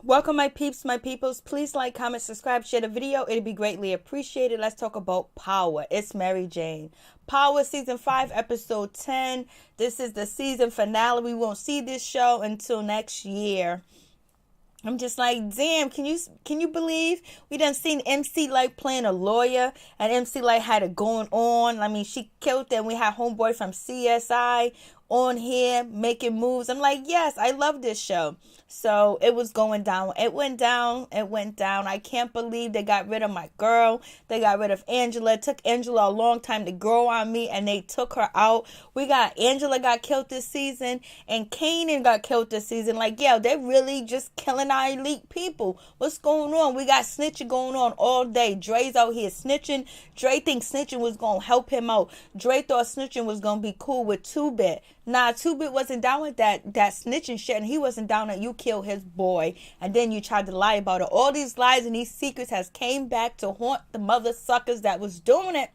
Welcome, my peeps, my peoples. Please like, comment, subscribe, share the video. It'd be greatly appreciated. Let's talk about Power. It's Mary Jane. Power Season 5, Episode 10. This is the season finale. We won't see this show until next year. I'm just like, damn, can you believe we done seen MC Light playing a lawyer, and MC Light had it going on. I mean, she killed them. We had homeboy from CSI on here making moves. I'm like, yes, I love this show. So it was going down. It went down. It went down. I can't believe they got rid of my girl. They got rid of Angela. It took Angela a long time to grow on me, and they took her out. We got Angela got killed this season, and Kanan got killed this season. Like, yeah, they're really just killing our elite people. What's going on? We got snitching going on all day. Dre's out here snitching. Dre thinks snitching was going to help him out. Dre thought snitching was going to be cool with 2-Bit. Nah, 2-Bit wasn't down with that snitching shit, and he wasn't down that you kill his boy, and then you tried to lie about it. All these lies and these secrets has came back to haunt the mother suckers that was doing it.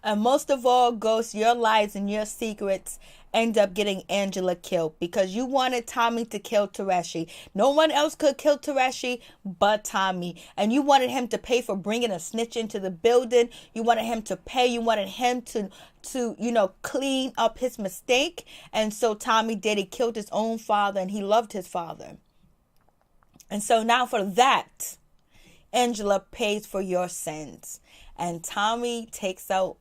And most of all, Ghost, your lies and your secrets end up getting Angela killed because you wanted Tommy to kill Tereshi. No one else could kill Tereshi but Tommy. And you wanted him to pay for bringing a snitch into the building. You wanted him to pay. You wanted him to clean up his mistake. And so Tommy did. He killed his own father, and he loved his father. And so now for that, Angela pays for your sins. And Tommy takes out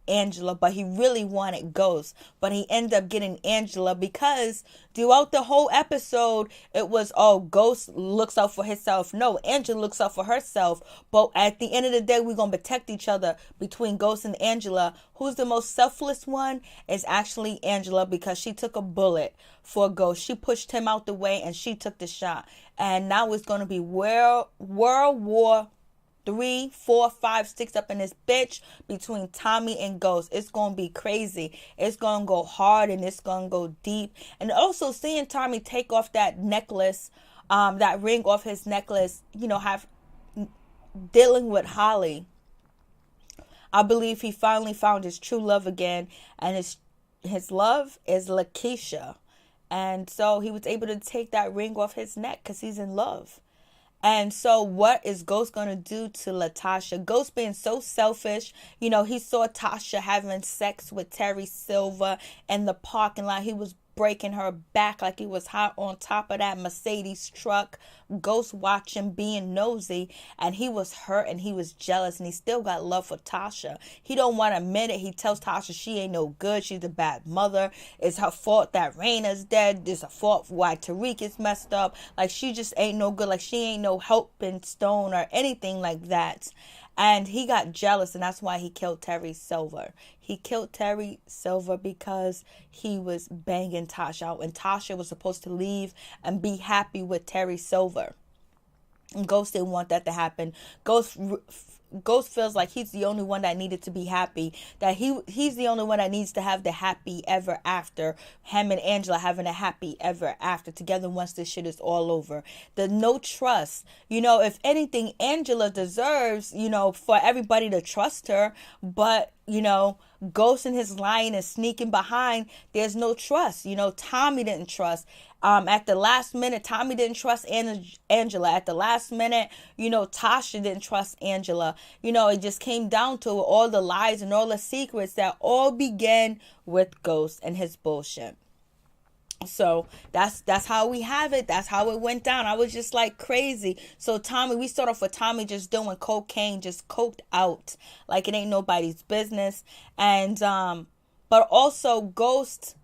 Angela, but he really wanted Ghost, but he ended up getting Angela because throughout the whole episode it was, oh, Ghost looks out for himself. No, Angela looks out for herself. But at the end of the day, we're gonna protect each other between Ghost and Angela. Who's the most selfless one is actually Angela, because she took a bullet for Ghost. She pushed him out the way and she took the shot. And now it's gonna be World War 3, 4, 5, 6 up in this bitch between Tommy and Ghost. It's gonna be crazy. It's gonna go hard and it's gonna go deep. And also seeing Tommy take off that necklace, that ring off his necklace, have dealing with Holly. I believe he finally found his true love again, and his love is LaKeisha. And so he was able to take that ring off his neck because he's in love. And so what is Ghost going to do to Tasha? Ghost being so selfish. He saw Tasha having sex with Terry Silver in the parking lot. He was breaking her back like he was hot on top of that Mercedes truck. Ghost watching, being nosy, and he was hurt and he was jealous, and he still got love for Tasha. He don't want to admit it. He tells Tasha she ain't no good. She's a bad mother. It's her fault that Raina's dead. It's her fault why Tariq is messed up. Like, she just ain't no good. Like, she ain't no helping stone or anything like that. And he got jealous, and that's why he killed Terry Silver. He killed Terry Silver because he was banging Tasha out, and Tasha was supposed to leave and be happy with Terry Silver. And Ghost didn't want that to happen. Ghost feels like he's the only one that needed to be happy. That he's the only one that needs to have the happy ever after. Him and Angela having a happy ever after together once this shit is all over. The no trust. If anything, Angela deserves, for everybody to trust her. But, Ghost and his lying and sneaking behind, there's no trust. Tommy didn't trust. At the last minute, Tommy didn't trust Angela. At the last minute, Tasha didn't trust Angela. It just came down to all the lies and all the secrets that all began with Ghost and his bullshit. So that's how we have it. That's how it went down. I was just like crazy. So Tommy, we start off with Tommy just doing cocaine, just coked out like it ain't nobody's business. And but also Ghost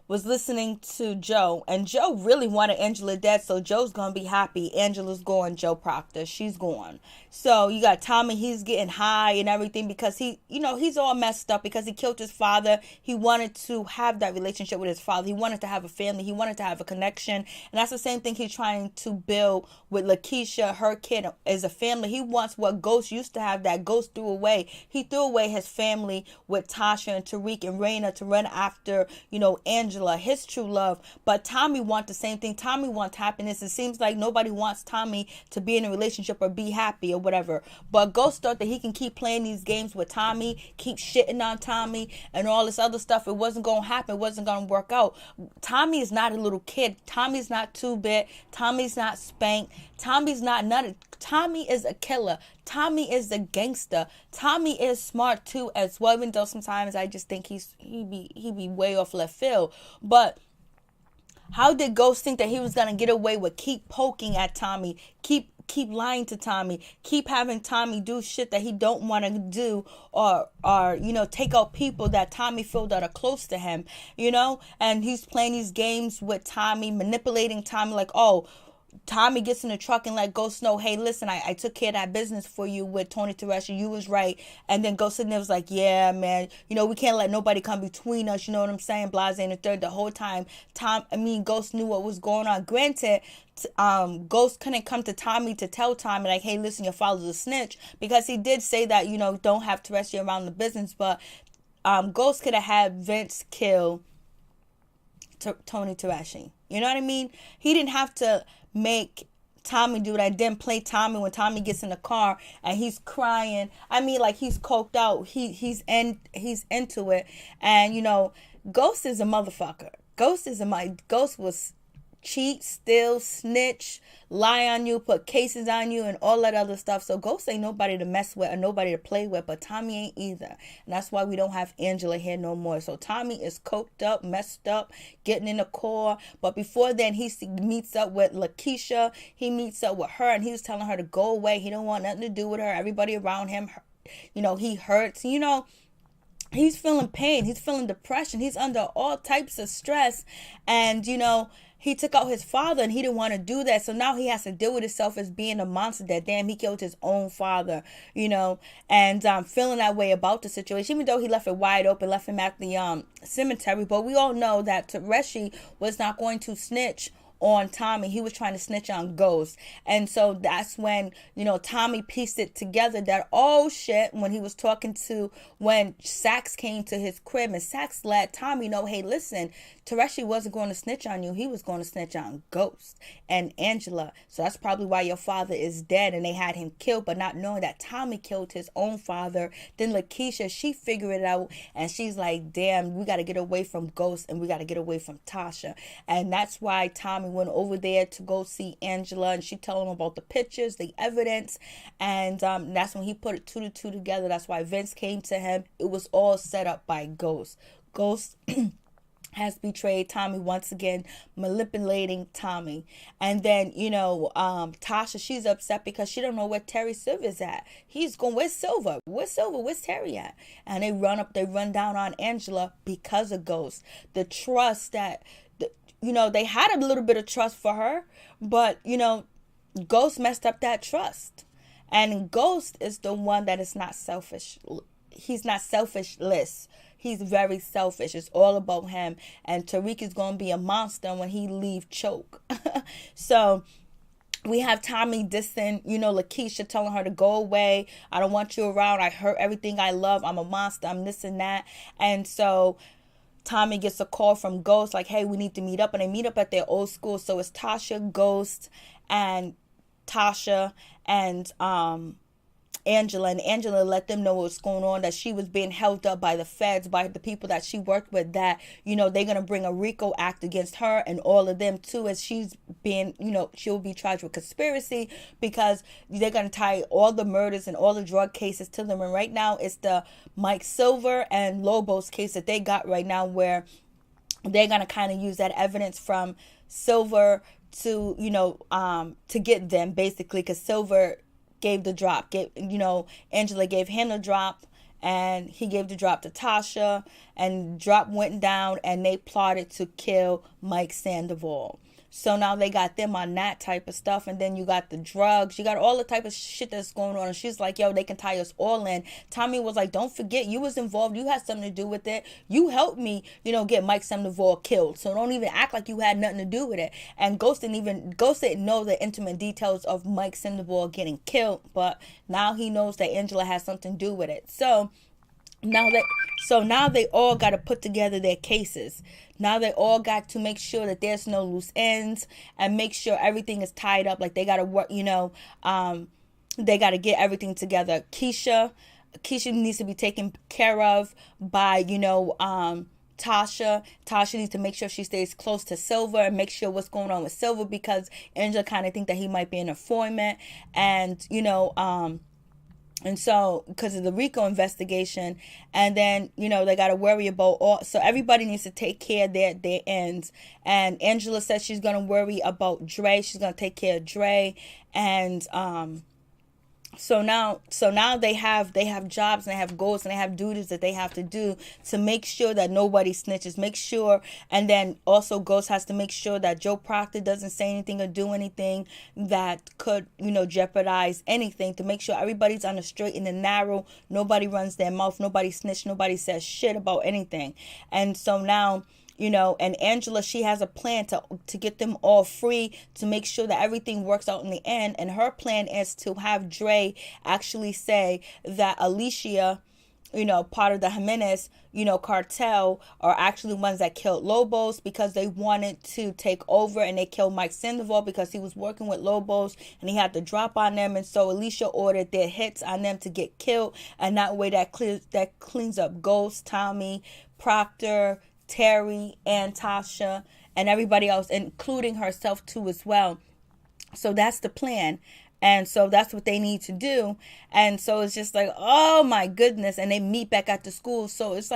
was listening to Joe, and Joe really wanted Angela dead, so Joe's gonna be happy. Angela's going, Joe Proctor, she's gone. So you got Tommy, he's getting high and everything because he's all messed up because he killed his father. He wanted to have that relationship with his father. He wanted to have a family. He wanted to have a connection, and that's the same thing he's trying to build with LaKeisha. Her kid is a family. He wants what Ghost used to have that Ghost threw away. He threw away his family with Tasha and Tariq and Raina to run after, Angela Angela, his true love. But Tommy wants the same thing. Tommy wants happiness. It seems like nobody wants Tommy to be in a relationship or be happy or whatever. But Ghost thought that he can keep playing these games with Tommy, keep shitting on Tommy and all this other stuff. It wasn't going to happen. It wasn't going to work out. Tommy is not a little kid. Tommy's not 2-bit. Tommy's not spanked. Tommy's not nutted. Tommy is a killer. Tommy is a gangster. Tommy is smart too as well, even though sometimes I just think he be way off left field. But how did Ghost think that he was gonna get away with keep poking at Tommy, keep lying to Tommy, keep having Tommy do shit that he don't want to do, or take out people that Tommy feel that are close to him, and he's playing these games with Tommy, manipulating Tommy, like, oh, Tommy gets in the truck and let Ghost know, hey, listen, I took care of that business for you with Tony Teresa. You was right. And then Ghost sitting there was like, yeah, man, we can't let nobody come between us. You know what I'm saying? Blase and the third. The whole time, Ghost knew what was going on. Granted, Ghost couldn't come to Tommy to tell Tommy, like, hey, listen, your father's a snitch. Because he did say that, don't have Teresa around the business. But Ghost could have had Vince kill Tony Teresa. You know what I mean? He didn't have to make Tommy do that. Then play Tommy when Tommy gets in the car and he's crying. Like he's coked out. He's into it. And Ghost is a motherfucker. Ghost was cheat, steal, snitch, lie on you, put cases on you, and all that other stuff. So Ghost ain't nobody to mess with or nobody to play with, but Tommy ain't either. And that's why we don't have Angela here no more. So Tommy is coked up, messed up, getting in the core. But before then, he meets up with LaKeisha. He meets up with her, and he was telling her to go away. He don't want nothing to do with her. Everybody around him, he hurts. He's feeling pain. He's feeling depression. He's under all types of stress. And, he took out his father and he didn't want to do that. So now he has to deal with himself as being a monster that, damn, he killed his own father, and feeling that way about the situation, even though he left it wide open, left him at the cemetery. But we all know that Tereshi was not going to snitch on Tommy. He was trying to snitch on Ghost. And so that's when, Tommy pieced it together that, oh shit, when Sax came to his crib and Sax let Tommy know, hey, listen, Tereshi wasn't going to snitch on you. He was going to snitch on Ghost and Angela. So that's probably why your father is dead, and they had him killed, but not knowing that Tommy killed his own father. Then LaKeisha, she figured it out, and she's like, damn, we got to get away from Ghost and we got to get away from Tasha. And that's why Tommy went over there to go see Angela, and she told him about the pictures, the evidence, and that's when he put it 2 to 2 together. That's why Vince came to him. It was all set up by Ghost. Ghost has betrayed Tommy once again, manipulating Tommy. And then, Tasha, she's upset because she don't know where Terry Silver's at. He's going, where's Silver? Where's Terry at? And they run down on Angela because of Ghost. The trust that, they had a little bit of trust for her, but, Ghost messed up that trust. And Ghost is the one that is not selfish. He's not selfishless. He's very selfish. It's all about him. And Tariq is going to be a monster when he leave Choke. So we have Tommy dissing, LaKeisha, telling her to go away. I don't want you around. I hurt everything I love. I'm a monster. I'm this and that. And so Tommy gets a call from Ghost like, hey, we need to meet up. And they meet up at their old school. So it's Tasha, Ghost, and Tasha, and Angela. And Angela let them know what's going on, that she was being held up by the feds, by the people that she worked with, that, they're going to bring a RICO act against her and all of them too, as she's being, she'll be charged with conspiracy because they're going to tie all the murders and all the drug cases to them. And right now it's the Mike Silver and Lobo's case that they got right now, where they're going to kind of use that evidence from Silver to, to get them, basically, because Silver gave the drop. Angela gave him the drop, and he gave the drop to Tasha, and drop went down, and they plotted to kill Mike Sandoval. So now they got them on that type of stuff. And then you got the drugs. You got all the type of shit that's going on. And she's like, yo, they can tie us all in. Tommy was like, don't forget, you was involved. You had something to do with it. You helped me, get Mike Sandoval killed. So don't even act like you had nothing to do with it. And Ghost didn't know the intimate details of Mike Sandoval getting killed. But now he knows that Angela has something to do with it. So Now that so now they all got to put together their cases. Now they all got to make sure that there's no loose ends and make sure everything is tied up. Like they got to work, they got to get everything together. Keisha needs to be taken care of by, Tasha. Tasha needs to make sure she stays close to Silver and make sure what's going on with Silver, because Angela kind of think that he might be an informant, and and so because of the RICO investigation. And then they got to worry about all, so everybody needs to take care of their ends. And Angela says she's going to worry about Dre. She's going to take care of Dre. And so now they have jobs and they have goals and they have duties that they have to do to make sure that nobody snitches. Make sure, and then also Ghost has to make sure that Joe Proctor doesn't say anything or do anything that could, jeopardize anything, to make sure everybody's on the straight and the narrow. Nobody runs their mouth. Nobody snitch. Nobody says shit about anything. And so now, and Angela, she has a plan to get them all free, to make sure that everything works out in the end. And her plan is to have Dre actually say that Alicia, part of the Jimenez, cartel, are actually ones that killed Lobos, because they wanted to take over, and they killed Mike Sandoval because he was working with Lobos and he had to drop on them. And so Alicia ordered their hits on them to get killed, and that way that cleans up Ghost, Tommy, Proctor, Terry, and Tasha, and everybody else, including herself too as well. So that's the plan. And so that's what they need to do. And so it's just like, oh my goodness. And they meet back at the school. So it's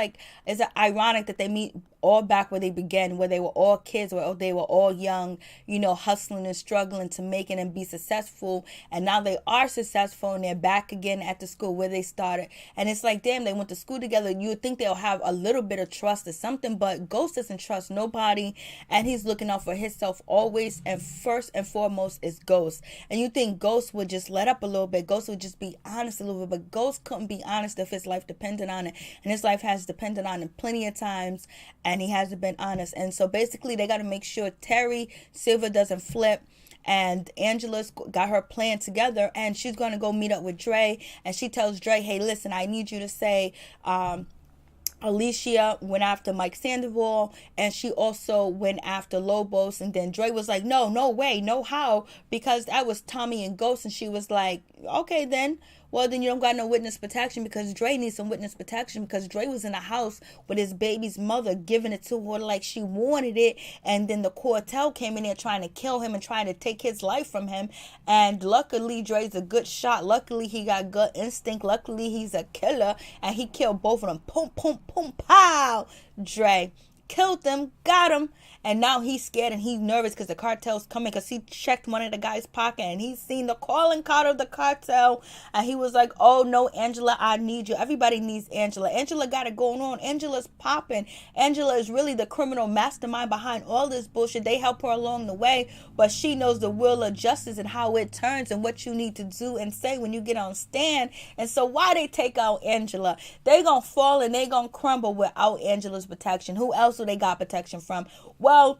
ironic that they meet all back where they began, where they were all kids, where they were all young, hustling and struggling to make it and be successful. And now they are successful and they're back again at the school where they started. And it's like, damn, they went to school together. You would think they'll have a little bit of trust or something, but Ghost doesn't trust nobody. And he's looking out for himself always. And first and foremost is Ghost. And you think Ghost would just let up a little bit. Ghost would just be honest a little bit. But Ghost couldn't be honest if his life depended on it. And his life has depended on it plenty of times. And he hasn't been honest. And so basically they got to make sure Terry Silver doesn't flip. And Angela's got her plan together, and she's going to go meet up with Dre. And she tells Dre, hey, listen, I need you to say Alicia went after Mike Sandoval, and she also went after Lobos. And then Dre was like, no way, no how, because that was Tommy and Ghost. And she was like, okay then. Well, then you don't got no witness protection, because Dre needs some witness protection, because Dre was in the house with his baby's mother, giving it to her like she wanted it. And then the cartel came in there trying to kill him and trying to take his life from him. And luckily, Dre's a good shot. Luckily, he got gut instinct. Luckily, he's a killer. And he killed both of them. Pum, pum, pum, pow. Dre killed them, got him. And now he's scared and he's nervous because the cartel's coming, because he checked one of the guy's pocket and he's seen the calling card of the cartel. And he was like, oh no, Angela, I need you. Everybody needs Angela. Angela got it going on. Angela's popping. Angela is really the criminal mastermind behind all this bullshit. They help her along the way, but she knows the will of justice and how it turns and what you need to do and say when you get on stand. And so why they take out Angela? They gonna fall and they gonna crumble without Angela's protection. Who else do they got protection from? Well,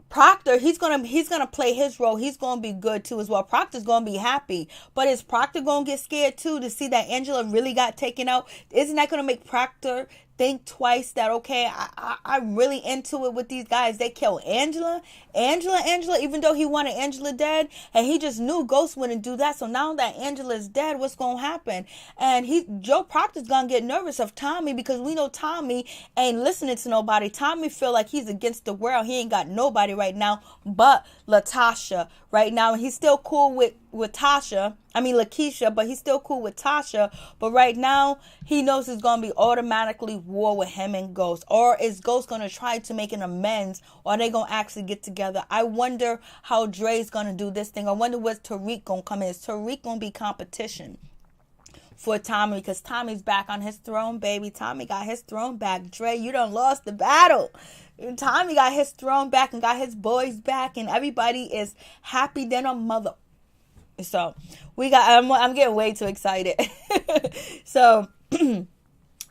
Proctor, he's gonna play his role. He's gonna be good too as well. Proctor's gonna be happy, but is Proctor gonna get scared too to see that Angela really got taken out? Isn't that gonna make Proctor think twice that, okay, I'm really into it with these guys? They killed Angela, even though he wanted Angela dead, and he just knew Ghost wouldn't do that. So now that Angela's dead, what's gonna happen? And Joe Proctor's gonna get nervous of Tommy, because we know Tommy ain't listening to nobody. Tommy feel like he's against the world. He ain't got nobody right now but LaTasha right now, and he's still cool with Tasha. I mean LaKeisha, but he's still cool with Tasha. But right now, he knows it's going to be automatically war with him and Ghost. Or is Ghost going to try to make an amends? Or are they going to actually get together? I wonder how Dre's going to do this thing. I wonder where's Tariq going to come in. Is Tariq going to be competition for Tommy? Because Tommy's back on his throne, baby. Tommy got his throne back. Dre, you done lost the battle. Tommy got his throne back and got his boys back. And everybody is happy than a mother. So I'm getting way too excited. So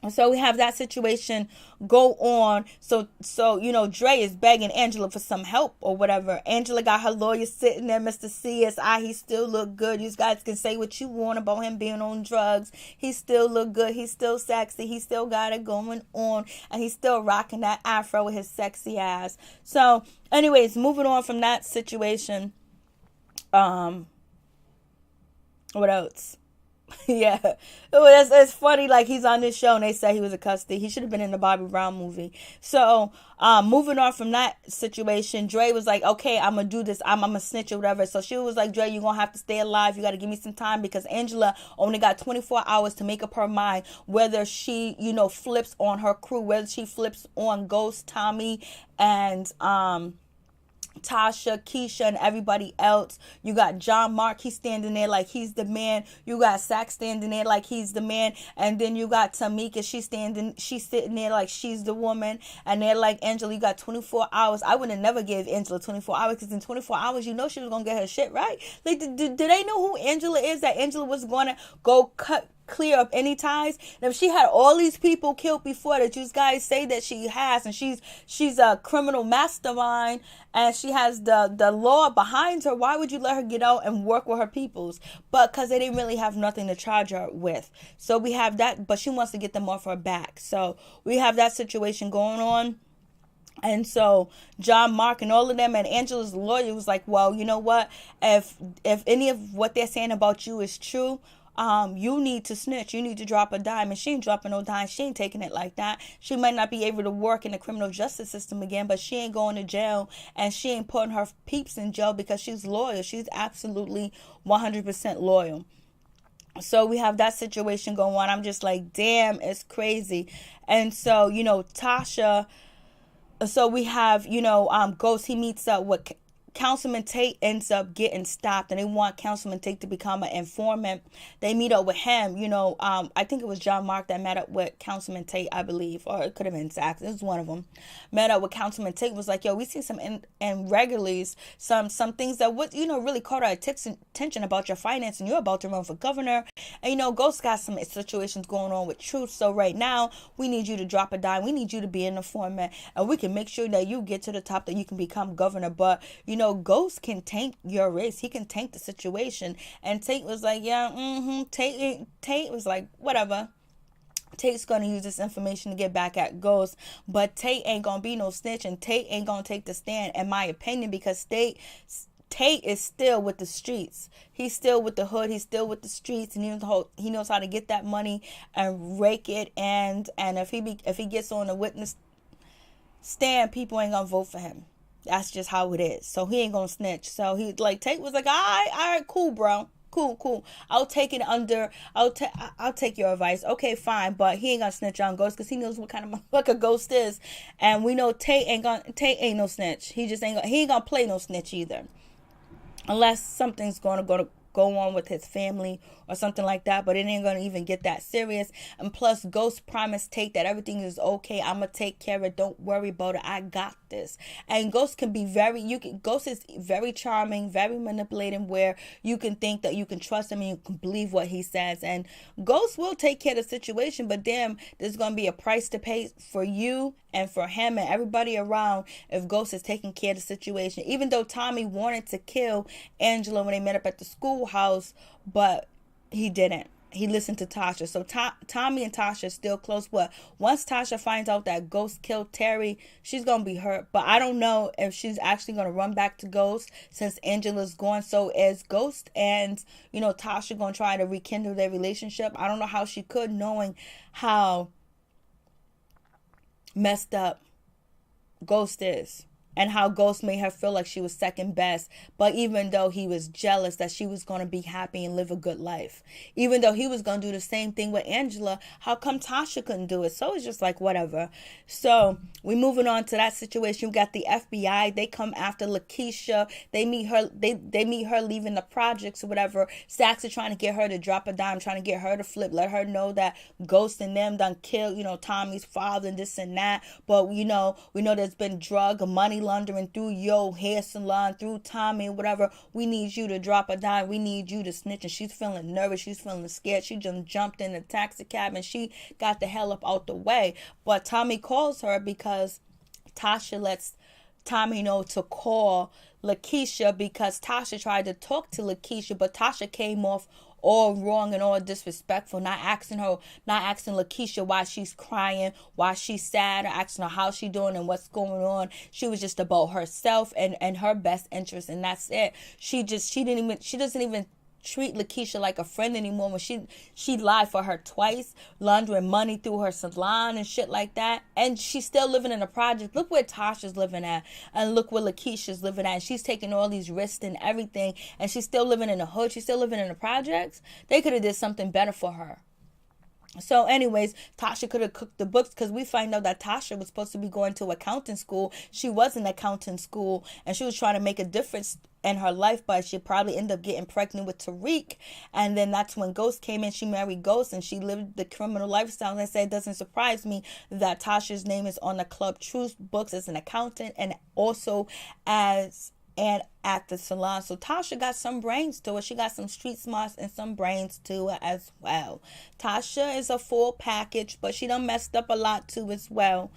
So we have that situation go on. So Dre is begging Angela for some help or whatever. Angela got her lawyer sitting there, Mr. CSI. He still look good. You guys can say what you want about him being on drugs. He still look good. He's still sexy. He still got it going on, and he's still rocking that afro with his sexy ass. So, anyways, moving on from that situation. What else? Yeah, it's funny. Like, he's on this show and they say he was a custody. He should have been in the Bobby Brown movie. So, moving on from that situation, Dre was like, okay, I'm gonna do this. I'm gonna snitch or whatever. So she was like, Dre, you're gonna have to stay alive. You gotta give me some time, because Angela only got 24 hours to make up her mind whether she, flips on her crew, whether she flips on Ghost, Tommy, and Tasha, Keisha, and everybody else. You got John Mark, he's standing there like he's the man. You got Sax standing there like he's the man. And then you got Tamika, she's sitting there like she's the woman. And they're like, Angela, you got 24 hours. I would have never gave Angela 24 hours, because in 24 hours, she was going to get her shit right. Like, did they know who Angela is? That Angela was going to go clear up any ties? And if she had all these people killed before that you guys say that she has, and she's a criminal mastermind, and she has the law behind her, why would you let her get out and work with her peoples? But because they didn't really have nothing to charge her with. So we have that, but she wants to get them off her back. So we have that situation going on. And so John Mark and all of them, and Angela's lawyer was like, well, you know what? If any of what they're saying about you is true, you need to snitch. You need to drop a dime. And she ain't dropping no dime. She ain't taking it like that. She might not be able to work in the criminal justice system again, but she ain't going to jail, and she ain't putting her peeps in jail, because she's loyal. She's absolutely 100% loyal. So we have that situation going on. I'm just like, damn, it's crazy. And so, Tasha, so we have, Ghost, he meets up with Councilman Tate, ends up getting stopped, and they want Councilman Tate to become an informant. They meet up with him. I think it was John Mark that met up with Councilman Tate, I believe, or it could have been Sax. It was one of them. Met up with Councilman Tate, was like, yo, we see some irregularities, some things that would, really caught our attention about your finance, and you're about to run for governor. And, Ghost got some situations going on with Truth. So right now, we need you to drop a dime. We need you to be an informant, and we can make sure that you get to the top, that you can become governor. But, Ghost can tank your race. He can tank the situation. And Tate was like, yeah, Tate was like, whatever. Tate's going to use this information to get back at Ghost. But Tate ain't going to be no snitch, and Tate ain't going to take the stand, in my opinion, because Tate is still with the streets. He's still with the hood. He's still with the streets, and he knows how to get that money and rake it. And if he gets on the witness stand, people ain't going to vote for him. That's just how it is. So he ain't gonna snitch. So he Tate was like, all right, cool, bro. Cool. I'll take it under. I'll take your advice. Okay, fine. But he ain't gonna snitch on Ghost, because he knows what kind of motherfucker Ghost is, and we know Tate ain't no snitch. He ain't gonna play no snitch either, unless something's gonna go on with his family or something like that, but it ain't gonna even get that serious. And plus, Ghost promised Tate that everything is okay. I'm gonna take care of it. Don't worry about it. I got this. And Ghost can be Ghost is very charming, very manipulating, where you can think that you can trust him and you can believe what he says. And Ghost will take care of the situation, but damn, there's gonna be a price to pay for you and for him and everybody around if Ghost is taking care of the situation. Even though Tommy wanted to kill Angela when they met up at the schoolhouse, but he didn't. He listened to Tasha. So Tommy and Tasha are still close. But once Tasha finds out that Ghost killed Terry, she's going to be hurt. But I don't know if she's actually going to run back to Ghost since Angela's gone. So is Ghost and, Tasha going to try to rekindle their relationship? I don't know how she could, knowing how messed up Ghost is. And how Ghost made her feel like she was second best. But even though he was jealous that she was going to be happy and live a good life. Even though he was going to do the same thing with Angela, how come Tasha couldn't do it? So it's just like, whatever. So we moving on to that situation. We got the FBI. They come after LaKeisha. They meet her. They meet her leaving the projects or whatever. Sax is trying to get her to drop a dime, trying to get her to flip, let her know that Ghost and them done killed, Tommy's father and this and that. But, we know there's been drug or money laundering through your hair salon, through Tommy, whatever. We need you to drop a dime. We need you to snitch. And she's feeling nervous. She's feeling scared. She just jumped in the taxi cab and she got the hell up out the way. But Tommy calls her because Tasha lets Tommy know to call LaKeisha because Tasha tried to talk to LaKeisha, but Tasha came off all wrong and all disrespectful, not asking LaKeisha why she's crying, why she's sad, or asking her how she doing and what's going on. She was just about herself and her best interest, and that's it. She doesn't even treat LaKeisha like a friend anymore when she lied for her twice, laundering money through her salon and shit like that. And she's still living in a project. Look where Tasha's living at, and look where LaKeisha's living at. And she's taking all these risks and everything, and she's still living in the hood. She's still living in the projects. They could have did something better for her. So anyways, Tasha could have cooked the books because we find out that Tasha was supposed to be going to accounting school. She was in accounting school and she was trying to make a difference in her life, but she probably ended up getting pregnant with Tariq. And then that's when Ghost came in. She married Ghost and she lived the criminal lifestyle. And I say it doesn't surprise me that Tasha's name is on the Club Truth books as an accountant and also at the salon. So Tasha got some brains to it. She got some street smarts and some brains to it as well. Tasha is a full package, but she done messed up a lot too as well.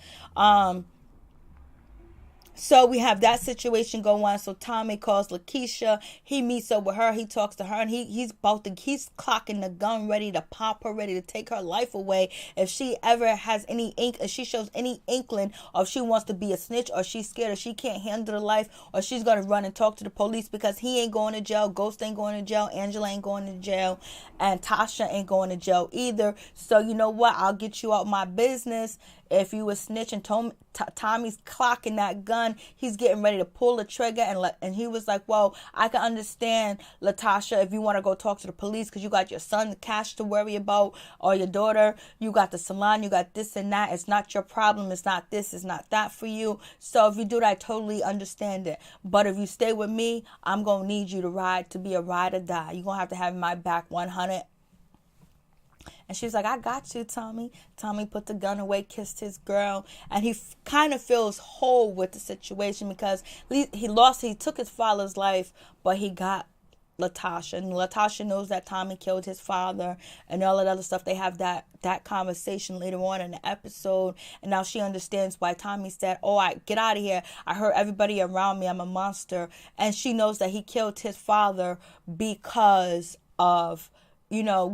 So we have that situation going on. So Tommy calls LaKeisha. He meets up with her. He talks to her, and he's clocking the gun, ready to pop her, ready to take her life away. If she ever has if she shows any inkling, or if she wants to be a snitch, or she's scared, or she can't handle the life, or she's gonna run and talk to the police because he ain't going to jail, Ghost ain't going to jail, Angela ain't going to jail, and Tasha ain't going to jail either. So you know what? I'll get you out my business. If you was snitching, Tommy's clocking that gun. He's getting ready to pull the trigger, and he was like, well, I can understand, LaTasha, if you want to go talk to the police because you got your son cash to worry about, or your daughter, you got the salon, you got this and that. It's not your problem. It's not this. It's not that for you. So if you do that, I totally understand it. But if you stay with me, I'm going to need you to be a ride or die. You're going to have my back 100. And she was like, I got you, Tommy. Tommy put the gun away, kissed his girl. And he kind of feels whole with the situation because he took his father's life, but he got LaTasha. And LaTasha knows that Tommy killed his father and all that other stuff. They have that conversation later on in the episode. And now she understands why Tommy said, get out of here. I hurt everybody around me. I'm a monster. And she knows that he killed his father because of...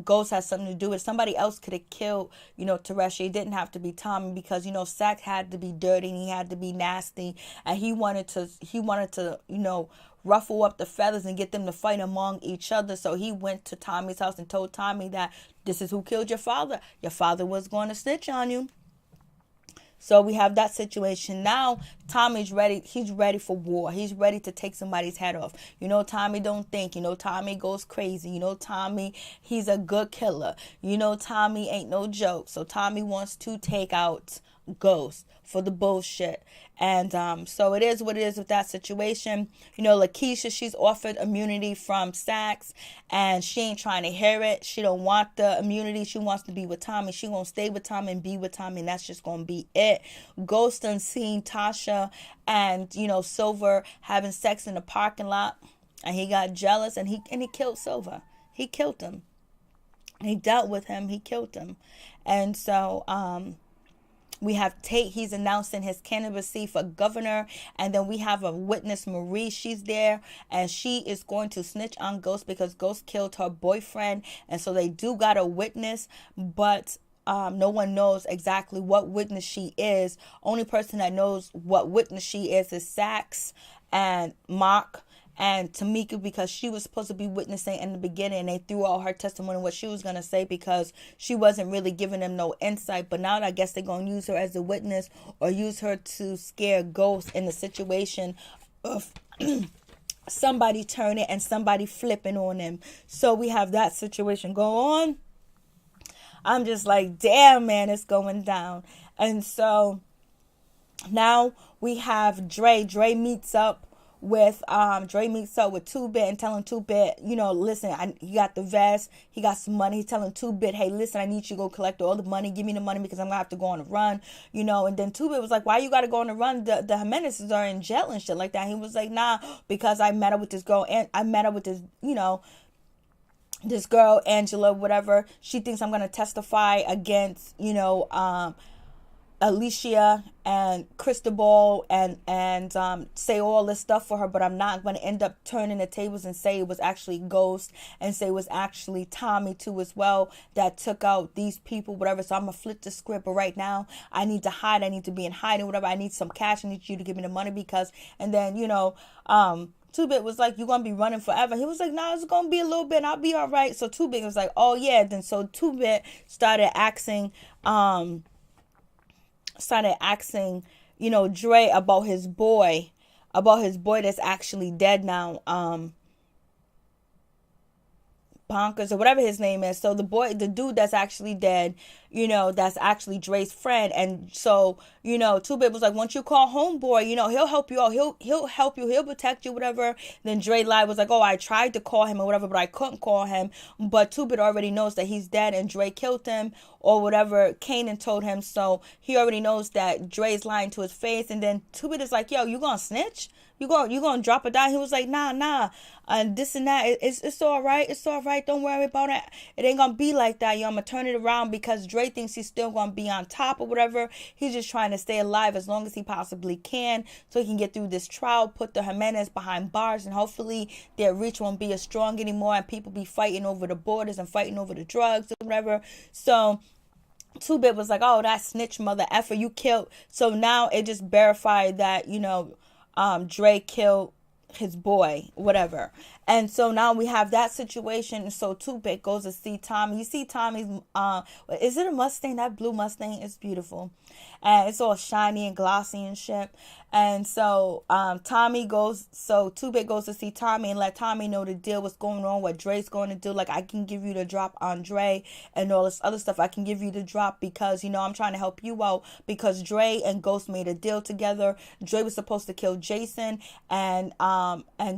Ghost has something to do with it. Somebody else could have killed, Teresha. It didn't have to be Tommy because, Sack had to be dirty and he had to be nasty. And he wanted to, ruffle up the feathers and get them to fight among each other. So he went to Tommy's house and told Tommy that this is who killed your father. Your father was going to snitch on you. So we have that situation. Now Tommy's ready. He's ready for war. He's ready to take somebody's head off. Tommy don't think. Tommy goes crazy. Tommy, he's a good killer. Tommy ain't no joke. So Tommy wants to take out Ghost for the bullshit. And so it is what it is with that situation. LaKeisha, she's offered immunity from Sachs, and she ain't trying to hear it. She don't want the immunity. She wants to be with Tommy. She gonna stay with Tommy and be with Tommy, and that's just gonna be it. Ghost done seen Tasha and Silver having sex in the parking lot, and he got jealous, and he killed Silver. He killed him. He dealt with him. He killed him, and so we have Tate. He's announcing his candidacy for governor. And then we have a witness, Marie. She's there. And she is going to snitch on Ghost because Ghost killed her boyfriend. And so they do got a witness. But no one knows exactly what witness she is. Only person that knows what witness she is Sax and Mark and Tamika, because she was supposed to be witnessing in the beginning, and they threw out her testimony, what she was going to say, because she wasn't really giving them no insight. But now I guess they're going to use her as a witness or use her to scare Ghost in the situation of somebody turning and somebody flipping on him. So we have that situation go on. I'm just like, damn, man, it's going down. And so now we have Dre. Dre meets up with Dre meets up with 2-Bit and telling 2-Bit, you know, listen, he got the vest, he got some money. He's telling 2-Bit, hey, listen, I need you to go collect all the money, give me the money because I'm gonna have to go on a run, you know. And then 2-Bit was like, why you gotta go on a run? The Jimenezes are in jail and shit like that. He was like, nah, because I met up with this girl and I met up with this, you know, this girl, Angela, whatever. She thinks I'm gonna testify against, you know, Alicia and Cristobal and say all this stuff for her, but I'm not going to end up turning the tables and say it was actually Ghost and say it was actually Tommy too as well that took out these people, whatever. So I'm going to flip the script, but right now I need to hide. I need to be in hiding, whatever. I need some cash. I need you to give me the money because, and then, you know, 2-Bit was like, you're going to be running forever. He was like, no, it's going to be a little bit and I'll be all right. So 2-Bit was like, oh yeah. Then so 2-Bit started asking, you know, Dre about his boy that's actually dead now, Bonkers or whatever his name is. So the dude that's actually dead, you know, that's actually Dre's friend. And so, you know, 2-Bit was like, once you call homeboy, you know, he'll help you out. He'll help you. He'll protect you, whatever. Then Dre lied, was like, oh, I tried to call him or whatever, but I couldn't call him. But 2-Bit already knows that he's dead and Dre killed him or whatever Kanan told him. So he already knows that Dre's lying to his face. And then 2-Bit is like, yo, you gonna snitch? You gonna drop it down? He was like, nah, and this and that. It's all right. It's all right. Don't worry about it. It ain't gonna be like that. Yo, I'm gonna turn it around because Dre thinks he's still gonna be on top or whatever. He's just trying to stay alive as long as he possibly can so he can get through this trial, put the Jimenez behind bars, and hopefully their reach won't be as strong anymore and people be fighting over the borders and fighting over the drugs or whatever. So 2-Bit was like, oh, that snitch mother effer, you killed. So now it just verified that, you know, Dre killed his boy, whatever. And so now we have that situation. So 2-Bit goes to see Tommy. You see Tommy's, is it a Mustang? That blue Mustang is beautiful. And it's all shiny and glossy and shit. And so 2-Bit goes to see Tommy and let Tommy know the deal, what's going on, what Dre's going to do. Like, I can give you the drop on Dre and all this other stuff. I can give you the drop because, you know, I'm trying to help you out because Dre and Ghost made a deal together. Dre was supposed to kill Jason and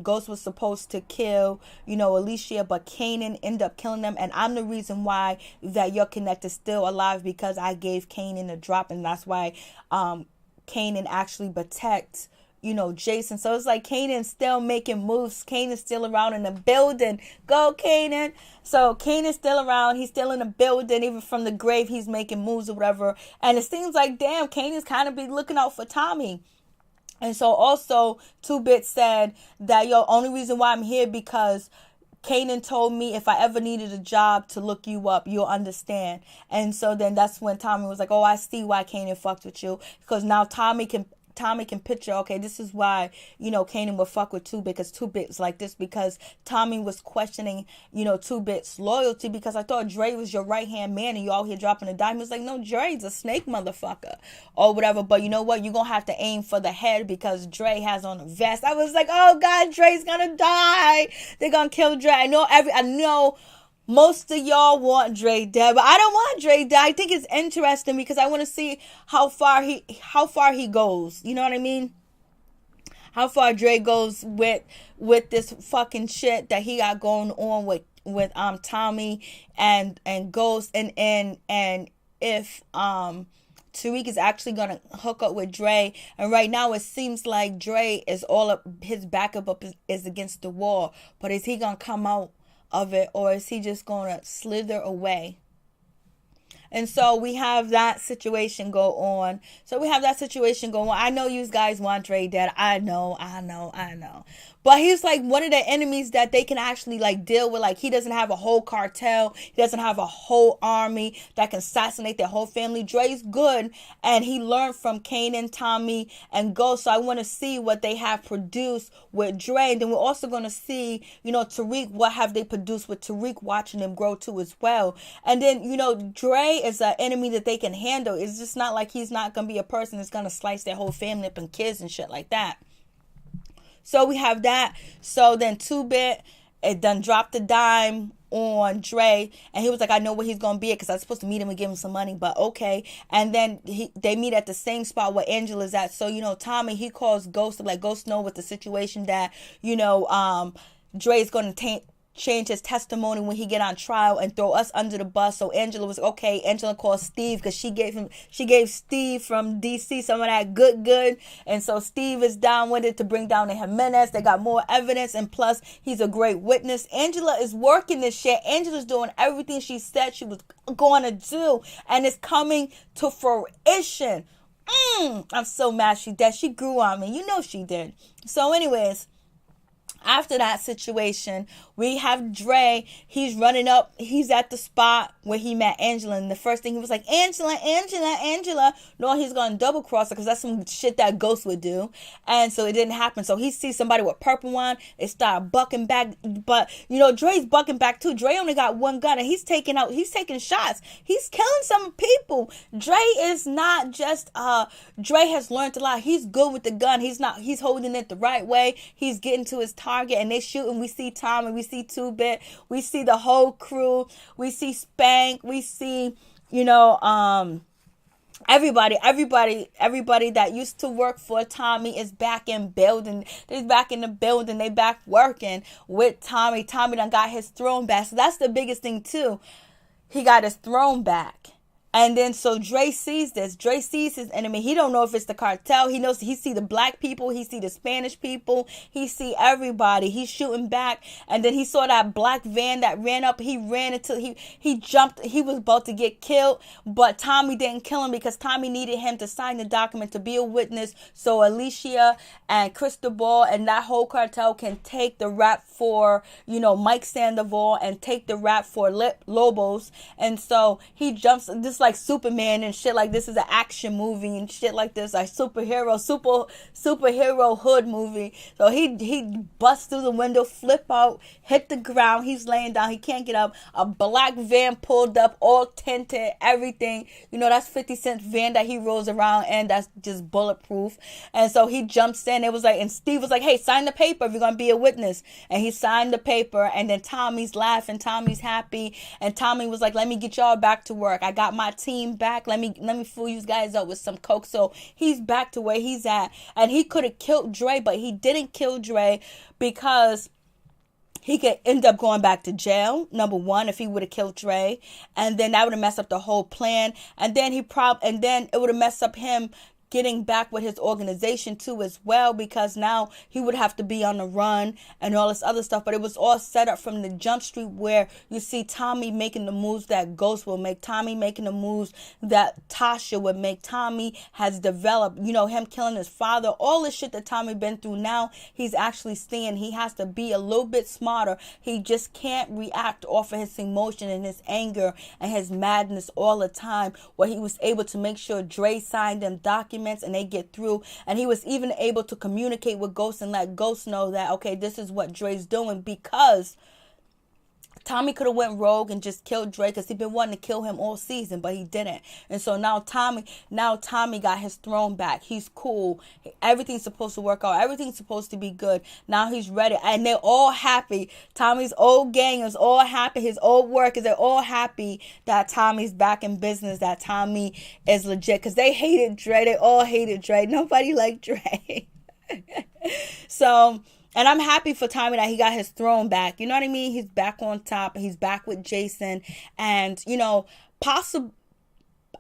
Ghost was supposed to kill, you know, Alicia, but Kanan ended up killing them. And I'm the reason why that your connect is still alive because I gave Kanan a drop, and that's why Kanan actually protects, you know, Jason. So it's like Kanan's still making moves. Kanan's still around in the building. Go, Kanan. So Kanan's still around. He's still in the building. Even from the grave, he's making moves or whatever. And it seems like, damn, Kanan's kind of be looking out for Tommy. And so also 2-Bit said that, yo, only reason why I'm here because Kanan told me if I ever needed a job to look you up, you'll understand. And so then that's when Tommy was like, oh, I see why Kanan fucked with you. Because now Tommy can picture, okay, this is why, you know, Kanan would fuck with 2-Bit because 2-Bit was like this because Tommy was questioning, you know, 2-Bit's loyalty because I thought Dre was your right-hand man and you out here dropping a dime. He was like, no, Dre's a snake motherfucker or whatever. But you know what? You're going to have to aim for the head because Dre has on a vest. I was like, oh, God, Dre's going to die. They're going to kill Dre. I know most of y'all want Dre dead, but I don't want Dre dead. I think it's interesting because I want to see how far he goes. You know what I mean? How far Dre goes with this fucking shit that he got going on with Tommy and Ghost and if Tariq is actually gonna hook up with Dre. And right now it seems like Dre is all up, his backup is against the wall. But is he gonna come out of it or is he just gonna slither away? And so we have that situation go on. I know you guys want Dre dead. I know. But he's like one of the enemies that they can actually like deal with. Like he doesn't have a whole cartel. He doesn't have a whole army that can assassinate their whole family. Dre's good. And he learned from Kanan, Tommy, and Ghost. So I want to see what they have produced with Dre. And then we're also going to see, you know, Tariq, what have they produced with Tariq, watching him grow too as well. And then, you know, Dre is an enemy that they can handle. It's just not like he's not going to be a person that's going to slice their whole family up and kids and shit like that. So we have that. So then 2-Bit it done dropped the dime on Dre, and he was like, I know where he's gonna be at, because I was supposed to meet him and give him some money, but okay. And then they meet at the same spot where Angela's at. So, you know, Tommy, he calls Ghost to let Ghost know with the situation that, you know, Dre's gonna change his testimony when he get on trial and throw us under the bus. So Angela was okay. Angela called Steve, because she gave Steve from DC some of that good, and so Steve is down with it to bring down the Jimenez. They got more evidence, and plus he's a great witness. Angela is working this shit. Angela's doing everything she said she was going to do, and it's coming to fruition. I'm so mad she grew on me. You know she did. So anyways, after that situation, we have Dre. He's running up. He's at the spot where he met Angela. And the first thing he was like, Angela. No, he's going to double cross her, because that's some shit that Ghost would do. And so it didn't happen. So he sees somebody with purple on. They start bucking back. But, you know, Dre's bucking back too. Dre only got one gun, and he's taking shots. He's killing some people. Dre is not just, Dre has learned a lot. He's good with the gun. He's holding it the right way. He's getting to his target, and they shooting. We see Tom, and we see 2-Bit. We see the whole crew. We see Spank. We see, you know, everybody that used to work for Tommy is back in building. They're back in the building. They back working with Tommy. Tommy done got his throne back. So that's the biggest thing too. He got his throne back. And then so Dre sees this. Dre sees his enemy. He don't know if it's the cartel. He knows, he see the black people. He see the Spanish people. He see everybody. He's shooting back. And then he saw that black van that ran up. He ran until he jumped. He was about to get killed. But Tommy didn't kill him, because Tommy needed him to sign the document to be a witness. So Alicia and Cristobal and that whole cartel can take the rap for, you know, Mike Sandoval, and take the rap for Lobos. And so he jumps, this like Superman and shit, like this is an action movie and shit like this, like superhero hood movie. So he busts through the window, flip out, hit the ground. He's laying down. He can't get up. A black van pulled up, all tinted, everything. You know, that's 50 Cent's van that he rolls around, and that's just bulletproof. And so he jumps in. It was like, and Steve was like, hey, sign the paper if you're gonna be a witness. And he signed the paper, and then Tommy's laughing. Tommy's happy, and Tommy was like, let me get y'all back to work. I got my team back. Let me fool you guys up with some coke. So he's back to where he's at, and he could have killed Dre, but he didn't kill Dre, because he could end up going back to jail, number one, if he would have killed Dre, and then that would have messed up the whole plan, and then it would have messed up him getting back with his organization too as well, because now he would have to be on the run and all this other stuff. But it was all set up from the jump street, where you see Tommy making the moves that Ghost will make, Tommy making the moves that Tasha would make. Tommy has developed, you know, him killing his father, all this shit that Tommy been through. Now he's actually seeing he has to be a little bit smarter. He just can't react off of his emotion and his anger and his madness all the time, where he was able to make sure Dre signed them documents and they get through. And he was even able to communicate with Ghost and let Ghost know that, okay, this is what Dre's doing, because Tommy could have went rogue and just killed Dre, because he'd been wanting to kill him all season, but he didn't. And so now Tommy got his throne back. He's cool. Everything's supposed to work out. Everything's supposed to be good. Now he's ready, and they're all happy. Tommy's old gang is all happy. His old workers, they're all happy that Tommy's back in business, that Tommy is legit, because they hated Dre. They all hated Dre. Nobody liked Dre. So, and I'm happy for Tommy that he got his throne back. You know what I mean? He's back on top. He's back with Jason. And, you know,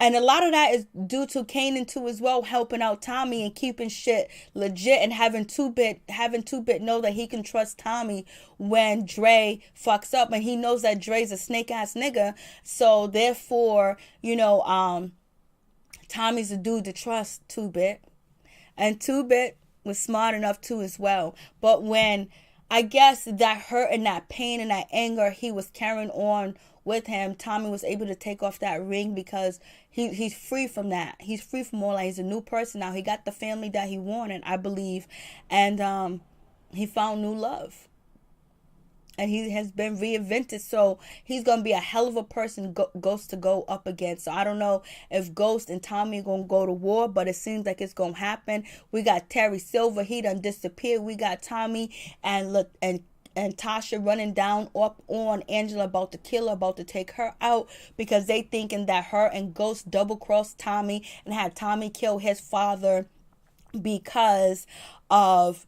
and a lot of that is due to Kanan too as well, helping out Tommy and keeping shit legit, and having 2-Bit know that he can trust Tommy when Dre fucks up, and he knows that Dre's a snake ass nigga. So therefore, you know, Tommy's a dude to trust 2-Bit. And 2-Bit was smart enough too as well. But when, I guess, that hurt and that pain and that anger he was carrying on with him, Tommy was able to take off that ring, because he's free from that. He's free from all that. He's a new person now. He got the family that he wanted, I believe. And he found new love. And he has been reinvented. So he's going to be a hell of a person, Ghost, to go up against. So I don't know if Ghost and Tommy are going to go to war, but it seems like it's going to happen. We got Terry Silver. He done disappeared. We got Tommy and and Tasha running down up on Angela, about to kill her, about to take her out, because they thinking that her and Ghost double crossed Tommy and had Tommy kill his father, because of,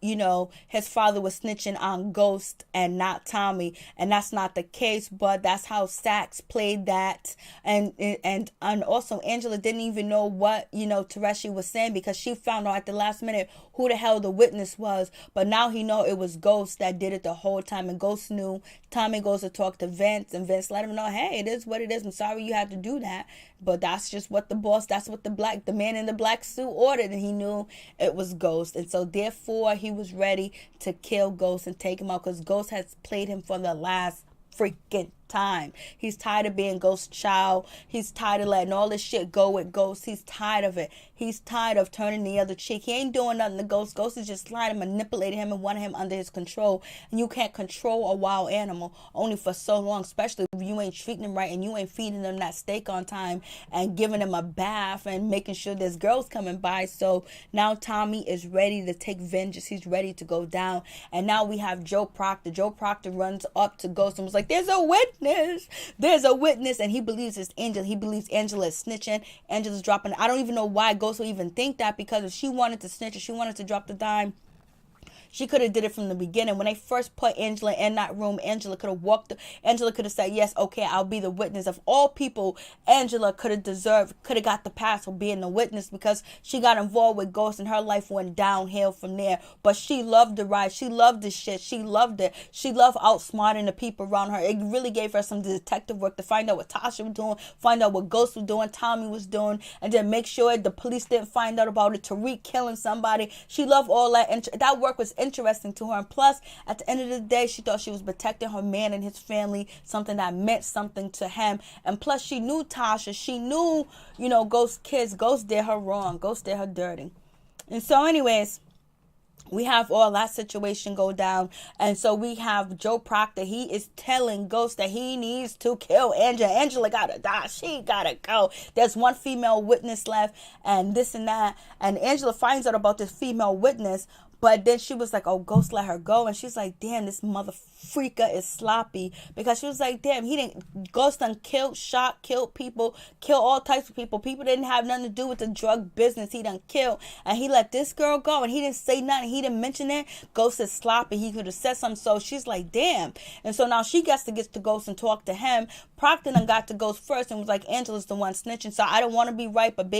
his father was snitching on Ghost and not Tommy, and that's not the case. But that's how Sax played that. And also Angela didn't even know what Tereshi was saying, because she found out at the last minute who the hell the witness was. But now he know it was Ghost that did it the whole time, and Ghost knew. Tommy goes to talk to Vince, and Vince let him know, hey, it is what it is. I'm sorry you had to do that, but that's just what that's what the man in the black suit ordered, and he knew it was Ghost. And so therefore he was ready to kill Ghost and take him out, because Ghost has played him for the last freaking time. He's tired of being Ghost's child. He's tired of letting all this shit go with Ghost. He's tired of it. He's tired of turning the other cheek. He ain't doing nothing to Ghost. Ghost is just trying to manipulate him and want him under his control. And you can't control a wild animal only for so long, especially if you ain't treating him right and you ain't feeding them that steak on time and giving him a bath and making sure there's girls coming by. So now Tommy is ready to take vengeance. He's ready to go down. And now we have Joe Proctor. Joe Proctor runs up to Ghost and was like, there's a witness, and he believes it's Angela. He believes Angela is snitching. Angela's dropping. I don't even know why Ghost will even think that, because if she wanted to snitch, if she wanted to drop the dime, she could have did it from the beginning. When they first put Angela in that room, Angela could have said, yes, okay, I'll be the witness. Of all people, Angela could have got the pass for being the witness, because she got involved with Ghost and her life went downhill from there. But she loved the ride. She loved the shit. She loved it. She loved outsmarting the people around her. It really gave her some detective work to find out what Tasha was doing, find out what Ghost was doing, Tommy was doing, and then make sure the police didn't find out about it, Tariq killing somebody. She loved all that. And that work was interesting to her. And plus, at the end of the day, she thought she was protecting her man and his family, something that meant something to him. And plus, she knew Tasha. She knew, Ghost kids. Ghost did her wrong. Ghost did her dirty. And so anyways, we have all that situation go down. And so we have Joe Proctor. He is telling Ghost that he needs to kill Angela. Angela gotta die. She gotta go. There's one female witness left and this and that. And Angela finds out about this female witness. But then she was like, oh, Ghost let her go. And she's like, damn, this mother freaker is sloppy. Because she was like, damn, Ghost done killed people, killed all types of people. People didn't have nothing to do with the drug business. He done killed. And he let this girl go. And he didn't say nothing. He didn't mention it. Ghost is sloppy. He could have said something. So she's like, damn. And so now she gets to get to Ghost and talk to him. Proctor done got to Ghost first and was like, Angela's the one snitching. So I don't want to be right, but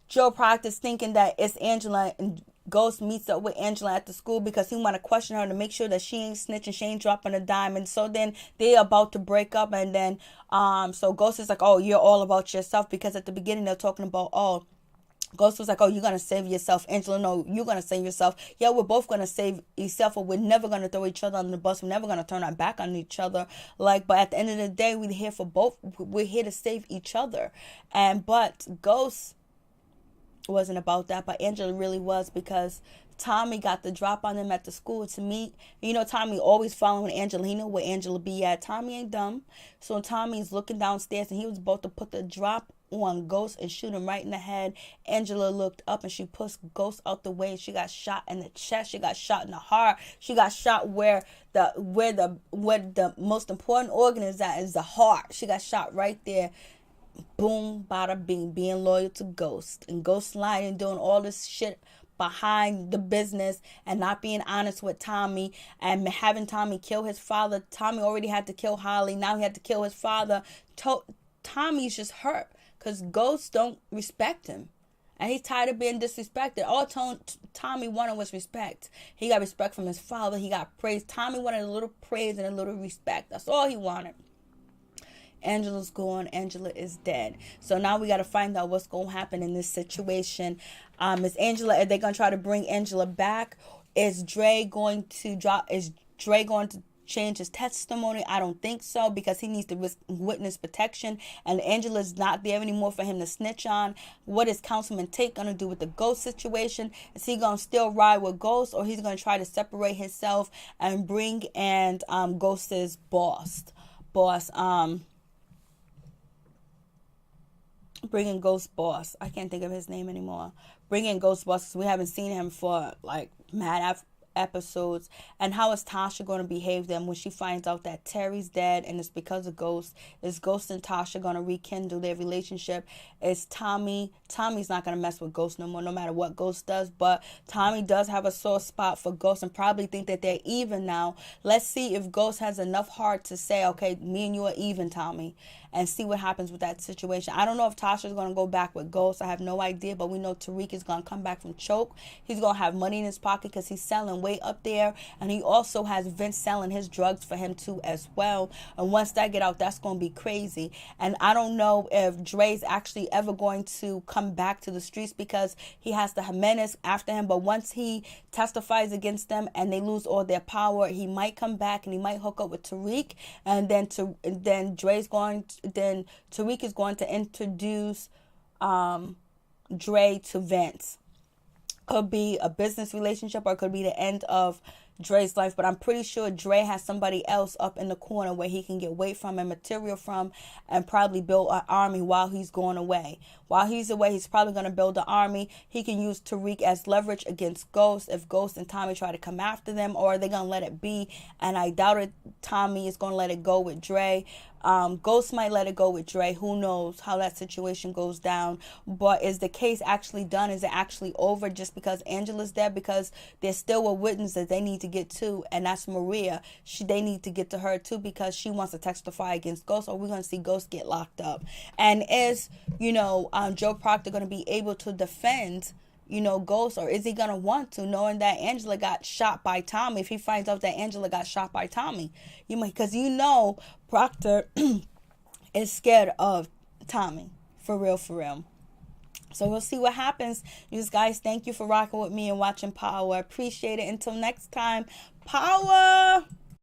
Joe Proctor's thinking that it's Angela, and Ghost meets up with Angela at the school because he want to question her to make sure that she ain't snitching, she ain't dropping a dime. And so then they about to break up, and then so Ghost is like, oh, you're all about yourself, because at the beginning they're talking about, oh, Ghost was like, oh, you're going to save yourself. Angela, no, you're going to save yourself. Yeah, we're both going to save yourself, but we're never going to throw each other under the bus. We're never going to turn our back on each other. But at the end of the day, we're here for both. We're here to save each other. But Ghost wasn't about that, but Angela really was, because Tommy got the drop on them at the school to meet. Tommy always following Angela. He knew where Angela be at. Tommy ain't dumb. So Tommy's looking downstairs, and he was about to put the drop on Ghost and shoot him right in the head. Angela looked up and she pushed Ghost out the way. She got shot in the chest. She got shot in the heart. She got shot where the most important organ is the heart. She got shot right there. Boom, bada bing, being loyal to Ghost. And Ghost lying and doing all this shit behind the business and not being honest with Tommy and having Tommy kill his father. Tommy already had to kill Holly. Now he had to kill his father. Tommy's just hurt because Ghost don't respect him. And he's tired of being disrespected. All Tommy wanted was respect. He got respect from his father. He got praise. Tommy wanted a little praise and a little respect. That's all he wanted. Angela's gone. Angela is dead. So now we got to find out what's going to happen in this situation. Are they going to try to bring Angela back? Is Dre going to change his testimony? I don't think so, because he needs to witness protection, and Angela's not there anymore for him to snitch on. What is Councilman Tate going to do with the Ghost situation? Is he going to still ride with Ghost, or he's going to try to separate himself and bring in Ghost's bringing Ghost boss. I can't think of his name anymore. Bringing Ghost boss, because we haven't seen him for like episodes. And how is Tasha going to behave then when she finds out that Terry's dead and it's because of Ghost? Is Ghost and Tasha going to rekindle their relationship? Is Tommy's not going to mess with Ghost no more, no matter what Ghost does. But Tommy does have a sore spot for Ghost and probably think that they're even now. Let's see if Ghost has enough heart to say, okay, me and you are even, Tommy, and see what happens with that situation. I don't know if Tasha's going to go back with Ghost. I have no idea, but we know Tariq is going to come back from choke. He's going to have money in his pocket because he's selling way up there, and he also has Vince selling his drugs for him too as well. And once that get out, that's going to be crazy. And I don't know if Dre's actually ever going to come back to the streets because he has the Jimenez after him. But once he testifies against them and they lose all their power, he might come back and he might hook up with Tariq, and then Tariq is going to introduce Dre to Vince. Could be a business relationship or it could be the end of Dre's life, but I'm pretty sure Dre has somebody else up in the corner where he can get weight from and material from and probably build an army while he's going away. While he's away, he's probably going to build an army. He can use Tariq as leverage against Ghost if Ghost and Tommy try to come after them, or are they going to let it be? And I doubt it. Tommy is going to let it go with Dre. Ghost might let it go with Dre. Who knows how that situation goes down. But is the case actually done? Is it actually over just because Angela's dead? Because there's still a witness that they need to get to, and that's Maria. They need to get to her too because she wants to testify against Ghost, or we're going to see Ghost get locked up. And is, Joe Proctor going to be able to defend Ghost, or is he gonna want to, knowing that Angela got shot by Tommy? If he finds out that Angela got shot by Tommy, because Proctor is scared of Tommy, for real. So we'll see what happens. You guys, thank you for rocking with me and watching Power. I appreciate it. Until next time, Power.